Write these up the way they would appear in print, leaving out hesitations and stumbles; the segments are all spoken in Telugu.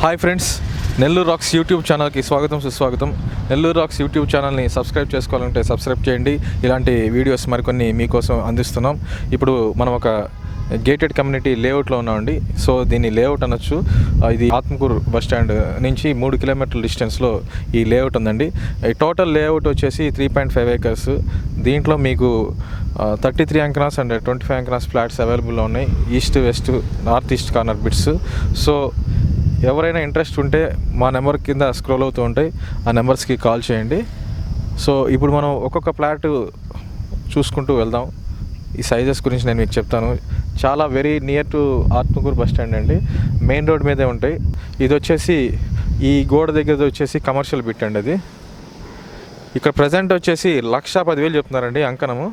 Hi friends, Nellore racks YouTube ఛానల్కి స్వాగతం సుస్వాగతం. నెల్లూరు రాక్స్ యూట్యూబ్ ఛానల్ని సబ్స్క్రైబ్ చేసుకోవాలంటే సబ్స్క్రైబ్ చేయండి. ఇలాంటి వీడియోస్ మరికొన్ని మీకోసం అందిస్తున్నాం. ఇప్పుడు మనం ఒక గేటెడ్ కమ్యూనిటీ లేఅవుట్లో ఉన్నామండి. సో దీన్ని లేఅవుట్ అనొచ్చు. ఇది ఆత్మకూరు బస్ స్టాండ్ నుంచి 3 కిలోమీటర్ల డిస్టెన్స్లో ఈ లేఅవుట్ ఉందండి. ఈ టోటల్ లేఅవుట్ వచ్చేసి 3.5 acres. దీంట్లో మీకు 33 అంకనాస్ అండ్ 25 అంకనాస్ ఫ్లాట్స్ అవైలబుల్లో ఉన్నాయి. East west north east corner bits. So ఎవరైనా ఇంట్రెస్ట్ ఉంటే మా నెంబర్ కింద స్క్రోల్ అవుతూ ఉంటాయి, ఆ నెంబర్స్కి కాల్ చేయండి. సో ఇప్పుడు మనం ఒక్కొక్క ఫ్లాట్ చూసుకుంటూ వెళ్దాం. ఈ సైజెస్ గురించి నేను మీకు చెప్తాను. చాలా very near to Atmakur bus stand అండి. మెయిన్ రోడ్ మీదే ఉంటాయి. ఇది వచ్చేసి ఈ గోడ దగ్గర వచ్చేసి కమర్షియల్ బిట్ అండి. అది ఇక్కడ ప్రజెంట్ వచ్చేసి 1,10,000 చెప్తున్నారండి అంకణము.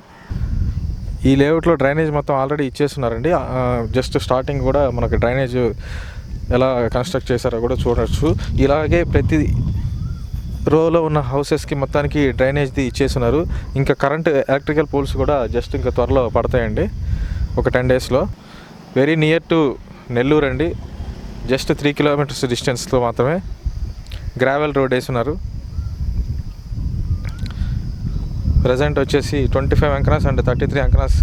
ఈ లేఅవుట్లో డ్రైనేజ్ మొత్తం ఆల్రెడీ ఇచ్చేస్తున్నారండి. జస్ట్ స్టార్టింగ్ కూడా మనకు డ్రైనేజ్ ఎలా కన్స్ట్రక్ట్ చేశారో కూడా చూడవచ్చు. ఇలాగే ప్రతి రోలో ఉన్న హౌసెస్కి మొత్తానికి డ్రైనేజ్ది ఇచ్చేస్తున్నారు. ఇంకా కరెంట్ ఎలక్ట్రికల్ పోల్స్ కూడా జస్ట్ ఇంకా త్వరలో పడతాయండి, ఒక 10 daysలో. వెరీ నియర్ టు నెల్లూరు అండి. జస్ట్ 3 kilometers డిస్టెన్స్లో మాత్రమే. గ్రావెల్ రోడ్ వేస్తున్నారు. ప్రజెంట్ వచ్చేసి 25 అంకనాస్ అండ్ 33 అంకనాస్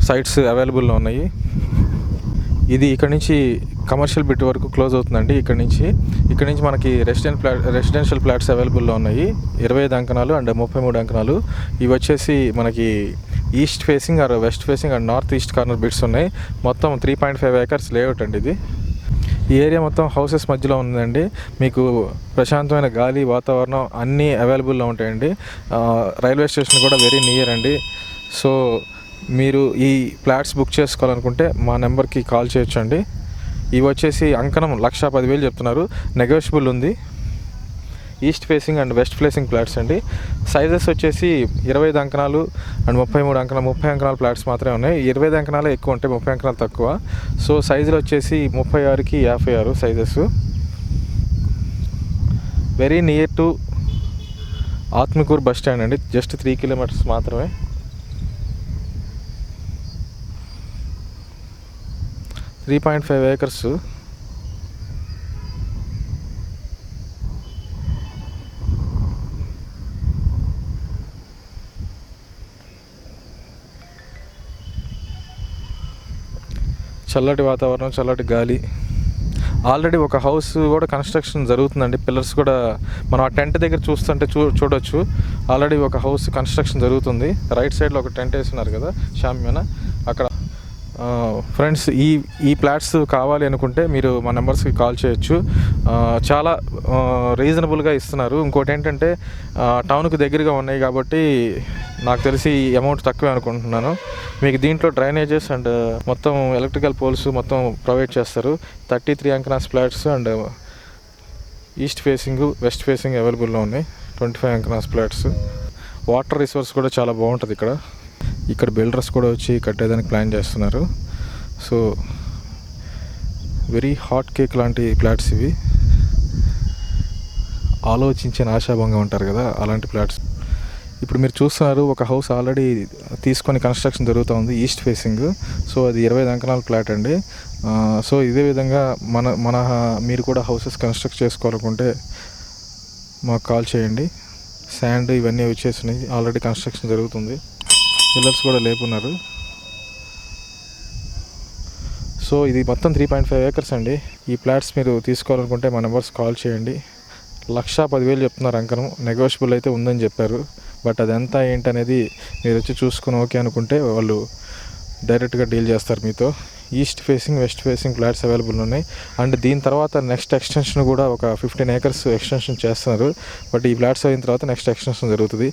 సైట్స్ అవైలబుల్లో ఉన్నాయి. ఇది ఇక్కడ నుంచి కమర్షియల్ బిట్ వరకు క్లోజ్ అవుతుందండి. ఇక్కడ నుంచి మనకి రెసిడెన్షియల్ ఫ్లాట్స్ అవైలబుల్లో ఉన్నాయి. 25 అంకణాలు అండ్ 33 అంకణాలు. ఇవి వచ్చేసి మనకి east facing or west facing and north east corner bits ఉన్నాయి. మొత్తం 3.5 acres లేఅవుట్ అండి ఇది. ఈ ఏరియా మొత్తం హౌసెస్ మధ్యలో ఉందండి. మీకు ప్రశాంతమైన గాలి, వాతావరణం అన్నీ అవైలబుల్లో ఉంటాయండి. రైల్వే స్టేషన్ కూడా వెరీ నియర్ అండి. సో మీరు ఈ ఫ్లాట్స్ బుక్ చేసుకోవాలనుకుంటే మా నెంబర్కి కాల్ చేయొచ్చండి. ఇవి వచ్చేసి అంకణం 1,10,000 చెప్తున్నారు. నెగోషియబుల్ ఉంది. East facing and west facing flats అండి. సైజెస్ వచ్చేసి 25 అంకణాలు అండ్ 33 అంకణాలు. 30 అంకణాల ఫ్లాట్స్ మాత్రమే ఉన్నాయి. 25 అంకణాలే ఎక్కువ ఉంటాయి, 30 అంకణాలు తక్కువ. సో సైజులు వచ్చేసి 36కి 56 sizes. Very near to Atmakur bus stand అండి. జస్ట్ 3 kilometers మాత్రమే. 3.5 acres. చల్లటి వాతావరణం, చల్లటి గాలి. ఆల్రెడీ ఒక హౌస్ కూడా కన్స్ట్రక్షన్ జరుగుతుందండి. పిల్లర్స్ కూడా మనం ఆ టెంట్ దగ్గర చూస్తుంటే చూడొచ్చు. ఆల్రెడీ ఒక హౌస్ కన్స్ట్రక్షన్ జరుగుతుంది. రైట్ సైడ్లో ఒక టెంట్ వేస్తున్నారు కదా, షామ్యానా అక్కడ. ఫ్రెండ్స్, ఈ ఫ్లాట్స్ కావాలి అనుకుంటే మీరు మా నెంబర్స్కి కాల్ చేయొచ్చు. చాలా రీజనబుల్గా ఇస్తున్నారు. ఇంకోటి ఏంటంటే టౌన్కి దగ్గరగా ఉన్నాయి కాబట్టి నాకు తెలిసి అమౌంట్ తక్కువే అనుకుంటున్నాను. మీకు దీంట్లో డ్రైనేజెస్ అండ్ మొత్తం ఎలక్ట్రికల్ పోల్స్ మొత్తం ప్రొవైడ్ చేస్తారు. 33 అంకనాస్ flats and east facing west facing అవైలబుల్లో ఉన్నాయి. 25 అంకనాస్ ఫ్లాట్స్. వాటర్ రిసోర్స్ కూడా చాలా బాగుంటుంది ఇక్కడ బిల్డర్స్ కూడా వచ్చి కట్టేదానికి ప్లాన్ చేస్తున్నారు. సో వెరీ హాట్ కేక్ లాంటి ఫ్లాట్స్ ఇవి. ఆలోచించిన ఆశాభంగా ఉంటారు కదా, అలాంటి ఫ్లాట్స్. ఇప్పుడు మీరు చూస్తున్నారు, ఒక హౌస్ ఆల్రెడీ తీసుకొని కన్స్ట్రక్షన్ జరుగుతూ ఉంది, ఈస్ట్ ఫేసింగ్. సో అది 25 అంకణాల ఫ్లాట్ అండి. సో ఇదే విధంగా మీరు కూడా హౌసెస్ కన్స్ట్రక్ట్ చేసుకోవాలనుకుంటే మాకు కాల్ చేయండి. శాండ్ ఇవన్నీ వచ్చేసినాయి, ఆల్రెడీ కన్స్ట్రక్షన్ జరుగుతుంది. పిల్లర్స్ కూడా లేపున్నారు. సో ఇది మొత్తం 3.5 acres అండి. ఈ ఫ్లాట్స్ మీరు తీసుకోవాలనుకుంటే మా నెంబర్స్ కాల్ చేయండి. 1,10,000 చెప్తున్నారు అంకణం. నెగోషియబుల్ అయితే ఉందని చెప్పారు. బట్ అదంతా ఏంటనేది మీరు వచ్చి చూసుకుని ఓకే అనుకుంటే వాళ్ళు డైరెక్ట్గా డీల్ చేస్తారు మీతో. East facing west facing flats available ఉన్నాయి. అండ్ దీని తర్వాత నెక్స్ట్ ఎక్స్టెన్షన్ కూడా ఒక 15 acres ఎక్స్టెన్షన్ చేస్తున్నారు. బట్ ఈ ఫ్లాట్స్ అయిన తర్వాత నెక్స్ట్ ఎక్స్టెన్షన్ జరుగుతుంది.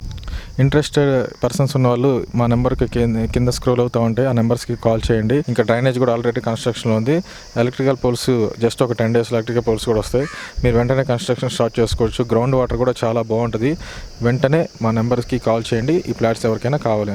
ఇంట్రెస్టెడ్ పర్సన్స్ ఉన్న వాళ్ళు మా నెంబర్కి కింద స్క్రోల్ అవుతూ ఉంటే ఆ నెంబర్స్కి కాల్ చేయండి. ఇంకా డ్రైనేజ్ కూడా ఆల్రెడీ కన్స్ట్రక్షన్లో ఉంది. ఎలక్ట్రికల్ పోల్స్ జస్ట్ ఒక 10 days ఎలక్ట్రికల్ పోల్స్ కూడా వస్తాయి. మీరు వెంటనే కన్స్ట్రక్షన్ స్టార్ట్ చేసుకోవచ్చు. గ్రౌండ్ వాటర్ కూడా చాలా బాగుంటుంది. వెంటనే మా నెంబర్స్కి కాల్ చేయండి ఈ ఫ్లాట్స్ ఎవరికైనా కావాలి.